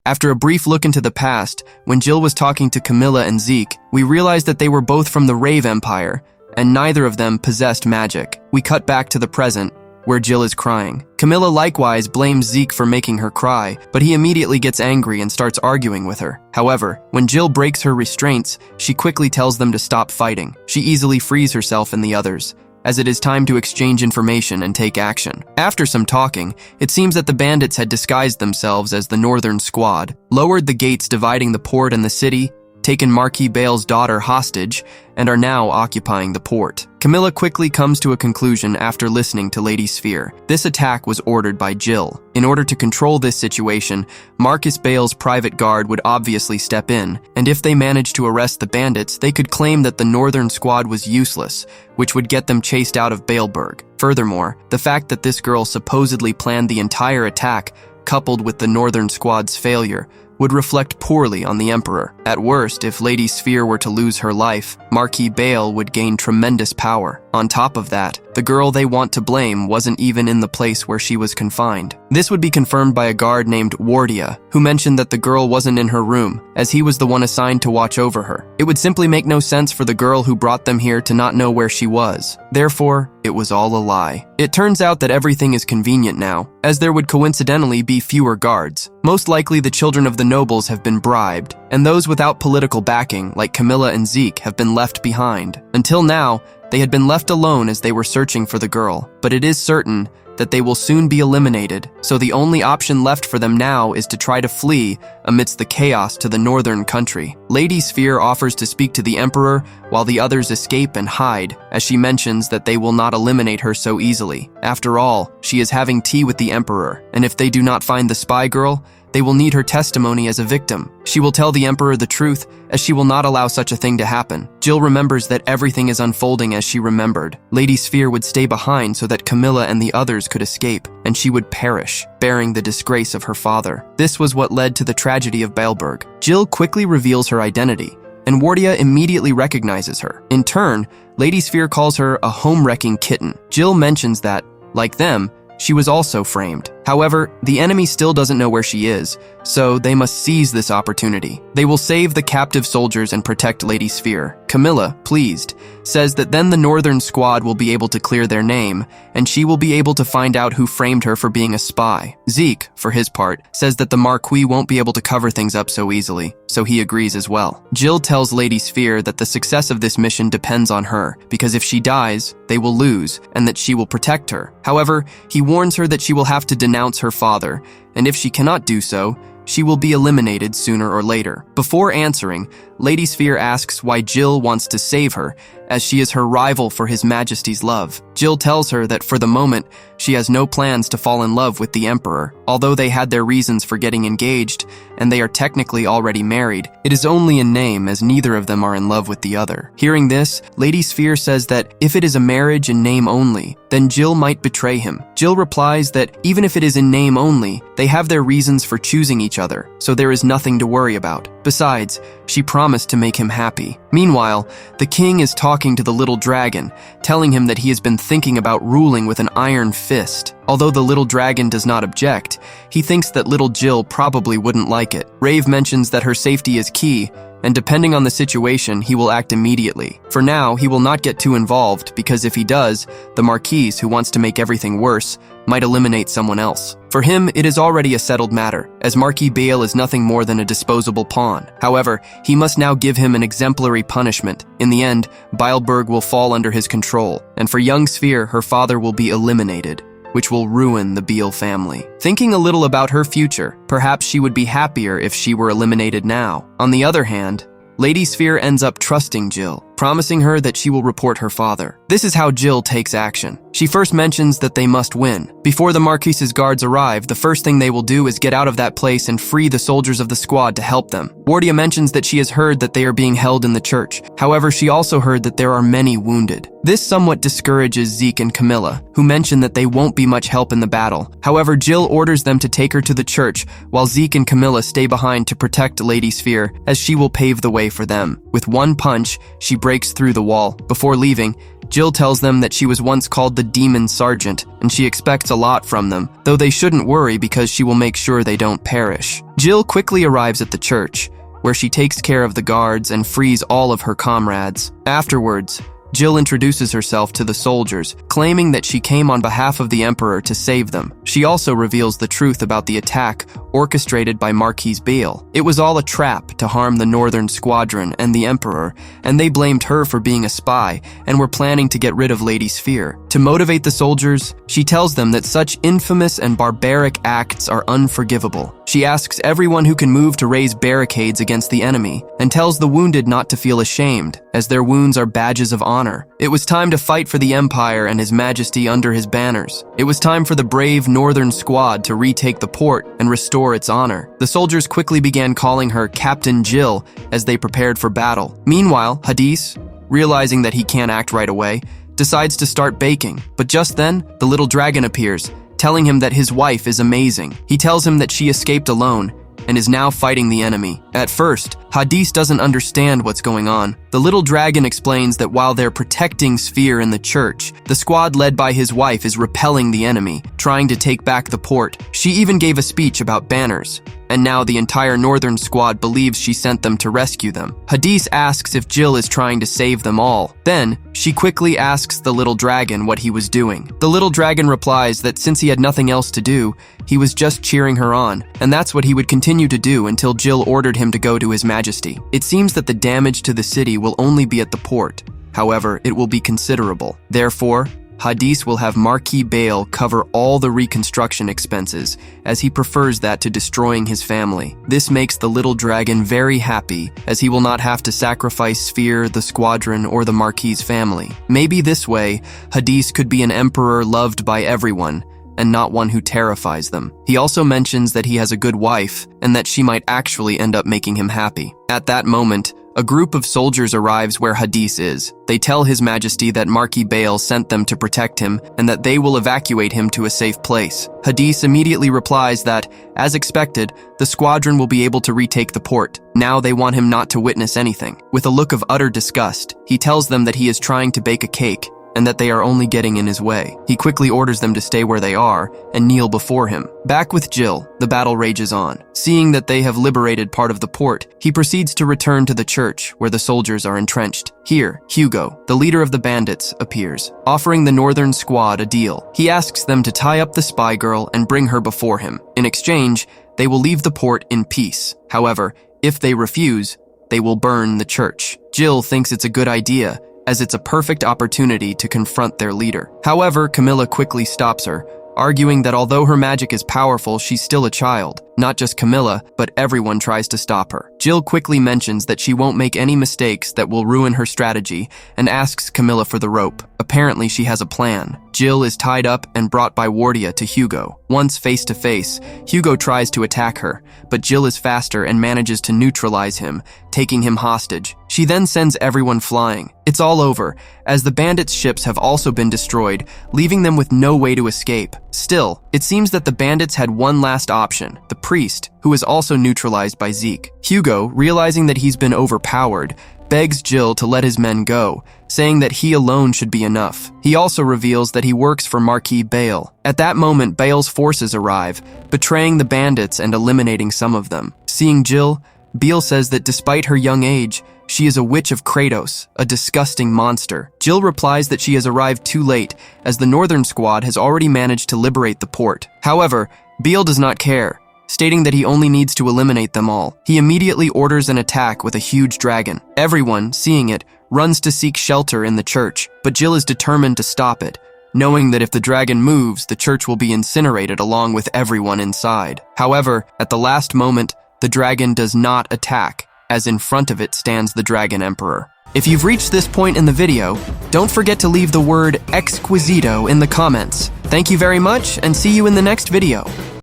After a brief look into the past, when Jill was talking to Camilla and Zeke, we realized that they were both from the Rave Empire, and neither of them possessed magic. We cut back to the present, where Jill is crying. Camilla likewise blames Zeke for making her cry, but he immediately gets angry and starts arguing with her. However, when Jill breaks her restraints, she quickly tells them to stop fighting. She easily frees herself and the others, as it is time to exchange information and take action. After some talking, it seems that the bandits had disguised themselves as the Northern Squad, lowered the gates dividing the port and the city, taken Marquis Bale's daughter hostage, and are now occupying the port. Camilla quickly comes to a conclusion after listening to Lady Sphere. This attack was ordered by Jill. In order to control this situation, Marcus Bale's private guard would obviously step in, and if they managed to arrest the bandits, they could claim that the Northern Squad was useless, which would get them chased out of Baleburg. Furthermore, the fact that this girl supposedly planned the entire attack, coupled with the Northern Squad's failure, would reflect poorly on the Emperor. At worst, if Lady Sphere were to lose her life, Marquis Bale would gain tremendous power. On top of that, the girl they want to blame wasn't even in the place where she was confined. This would be confirmed by a guard named Wardia, who mentioned that the girl wasn't in her room, as he was the one assigned to watch over her. It would simply make no sense for the girl who brought them here to not know where she was. Therefore, it was all a lie. It turns out that everything is convenient now, as there would coincidentally be fewer guards. Most likely the children of the nobles have been bribed, and those without political backing, like Camilla and Zeke, have been left behind. Until now, they had been left alone as they were searching for the girl, but it is certain that they will soon be eliminated, so the only option left for them now is to try to flee amidst the chaos to the northern country. Lady Sphere offers to speak to the Emperor while the others escape and hide, as she mentions that they will not eliminate her so easily. After all, she is having tea with the Emperor, and if they do not find the spy girl, they will need her testimony as a victim. She will tell the Emperor the truth, as she will not allow such a thing to happen. Jill remembers that everything is unfolding as she remembered. Lady Sphere would stay behind so that Camilla and the others could escape, and she would perish, bearing the disgrace of her father. This was what led to the tragedy of Baleburg. Jill quickly reveals her identity, and Wardia immediately recognizes her. In turn, Lady Sphere calls her a home-wrecking kitten. Jill mentions that, like them, she was also framed. However, the enemy still doesn't know where she is, so they must seize this opportunity. They will save the captive soldiers and protect Lady Sphere. Camilla, pleased, says that then the Northern Squad will be able to clear their name, and she will be able to find out who framed her for being a spy. Zeke, for his part, says that the Marquis won't be able to cover things up so easily, so he agrees as well. Jill tells Lady Sphere that the success of this mission depends on her, because if she dies, they will lose, and that she will protect her. However, he warns her that she will have to denounce her father, and if she cannot do so, she will be eliminated sooner or later. Before answering, Lady Sphere asks why Jill wants to save her, as she is her rival for His Majesty's love. Jill tells her that for the moment, she has no plans to fall in love with the Emperor. Although they had their reasons for getting engaged, and they are technically already married, it is only in name, as neither of them are in love with the other. Hearing this, Lady Sphere says that if it is a marriage in name only, then Jill might betray him. Jill replies that even if it is in name only, they have their reasons for choosing each other, so there is nothing to worry about. Besides, she promised to make him happy. Meanwhile, the king is talking to the little dragon, telling him that he has been thinking about ruling with an iron fist. Although the little dragon does not object, he thinks that little Jill probably wouldn't like it. Rave mentions that her safety is key, and depending on the situation, he will act immediately. For now, he will not get too involved, because if he does, the Marquis, who wants to make everything worse, might eliminate someone else. For him, it is already a settled matter, as Marquis Bale is nothing more than a disposable pawn. However, he must now give him an exemplary punishment. In the end, Baleburg will fall under his control, and for young Sphere, her father will be eliminated, which will ruin the Beale family. Thinking a little about her future, perhaps she would be happier if she were eliminated now. On the other hand, Lady Sphere ends up trusting Jill, promising her that she will report her father. This is how Jill takes action. She first mentions that they must win. Before the Marquis's guards arrive, the first thing they will do is get out of that place and free the soldiers of the squad to help them. Wardia mentions that she has heard that they are being held in the church. However, she also heard that there are many wounded. This somewhat discourages Zeke and Camilla, who mention that they won't be much help in the battle. However, Jill orders them to take her to the church, while Zeke and Camilla stay behind to protect Lady Sphere, as she will pave the way for them. With one punch, she breaks through the wall. Before leaving, Jill tells them that she was once called the Demon Sergeant, and she expects a lot from them, though they shouldn't worry because she will make sure they don't perish. Jill quickly arrives at the church, where she takes care of the guards and frees all of her comrades. Afterwards, Jill introduces herself to the soldiers, claiming that she came on behalf of the Emperor to save them. She also reveals the truth about the attack orchestrated by Marquis Beale. It was all a trap to harm the Northern Squadron and the Emperor, and they blamed her for being a spy and were planning to get rid of Lady Sphere. To motivate the soldiers, she tells them that such infamous and barbaric acts are unforgivable. She asks everyone who can move to raise barricades against the enemy, and tells the wounded not to feel ashamed, as their wounds are badges of honor. It was time to fight for the Empire and His Majesty under his banners. It was time for the brave Northern Squad to retake the port and restore its honor. The soldiers quickly began calling her Captain Jill as they prepared for battle. Meanwhile, Hadis, realizing that he can't act right away, decides to start baking. But just then, the little dragon appears, telling him that his wife is amazing. He tells him that she escaped alone and is now fighting the enemy. At first, Hadis doesn't understand what's going on. The little dragon explains that while they're protecting Sphere in the church, the squad led by his wife is repelling the enemy, trying to take back the port. She even gave a speech about banners, and now the entire Northern Squad believes she sent them to rescue them. Hadis asks if Jill is trying to save them all. Then, she quickly asks the little dragon what he was doing. The little dragon replies that since he had nothing else to do, he was just cheering her on, and that's what he would continue to do until Jill ordered him to go to His Majesty. It seems that the damage to the city will only be at the port. However, it will be considerable. Therefore, Hadis will have Marquis Beale cover all the reconstruction expenses, as he prefers that to destroying his family. This makes the little dragon very happy, as he will not have to sacrifice Sphere, the squadron, or the Marquis' family. Maybe this way, Hadis could be an emperor loved by everyone, and not one who terrifies them. He also mentions that he has a good wife, and that she might actually end up making him happy. At that moment, a group of soldiers arrives where Hadis is. They tell His Majesty that Marquis Beale sent them to protect him and that they will evacuate him to a safe place. Hadis immediately replies that, as expected, the squadron will be able to retake the port. Now they want him not to witness anything. With a look of utter disgust, he tells them that he is trying to bake a cake and that they are only getting in his way. He quickly orders them to stay where they are and kneel before him. Back with Jill, the battle rages on. Seeing that they have liberated part of the port, he proceeds to return to the church where the soldiers are entrenched. Here, Hugo, the leader of the bandits, appears, offering the Northern Squad a deal. He asks them to tie up the spy girl and bring her before him. In exchange, they will leave the port in peace. However, if they refuse, they will burn the church. Jill thinks it's a good idea, as it's a perfect opportunity to confront their leader. However, Camilla quickly stops her, arguing that although her magic is powerful, she's still a child. Not just Camilla, but everyone tries to stop her. Jill quickly mentions that she won't make any mistakes that will ruin her strategy and asks Camilla for the rope. Apparently, she has a plan. Jill is tied up and brought by Wardia to Hugo. Once face to face, Hugo tries to attack her, but Jill is faster and manages to neutralize him, taking him hostage. She then sends everyone flying. It's all over, as the bandits' ships have also been destroyed, leaving them with no way to escape. Still, it seems that the bandits had one last option, the priest, who is also neutralized by Zeke. Hugo, realizing that he's been overpowered, begs Jill to let his men go, saying that he alone should be enough. He also reveals that he works for Marquis Beale. At that moment, Beale's forces arrive, betraying the bandits and eliminating some of them. Seeing Jill, Beale says that despite her young age, she is a witch of Kratos, a disgusting monster. Jill replies that she has arrived too late, as the Northern Squad has already managed to liberate the port. However, Beale does not care, stating that he only needs to eliminate them all. He immediately orders an attack with a huge dragon. Everyone, seeing it, runs to seek shelter in the church, but Jill is determined to stop it, knowing that if the dragon moves, the church will be incinerated along with everyone inside. However, at the last moment, the dragon does not attack, as in front of it stands the Dragon Emperor. If you've reached this point in the video, don't forget to leave the word Exquisito in the comments. Thank you very much, and see you in the next video.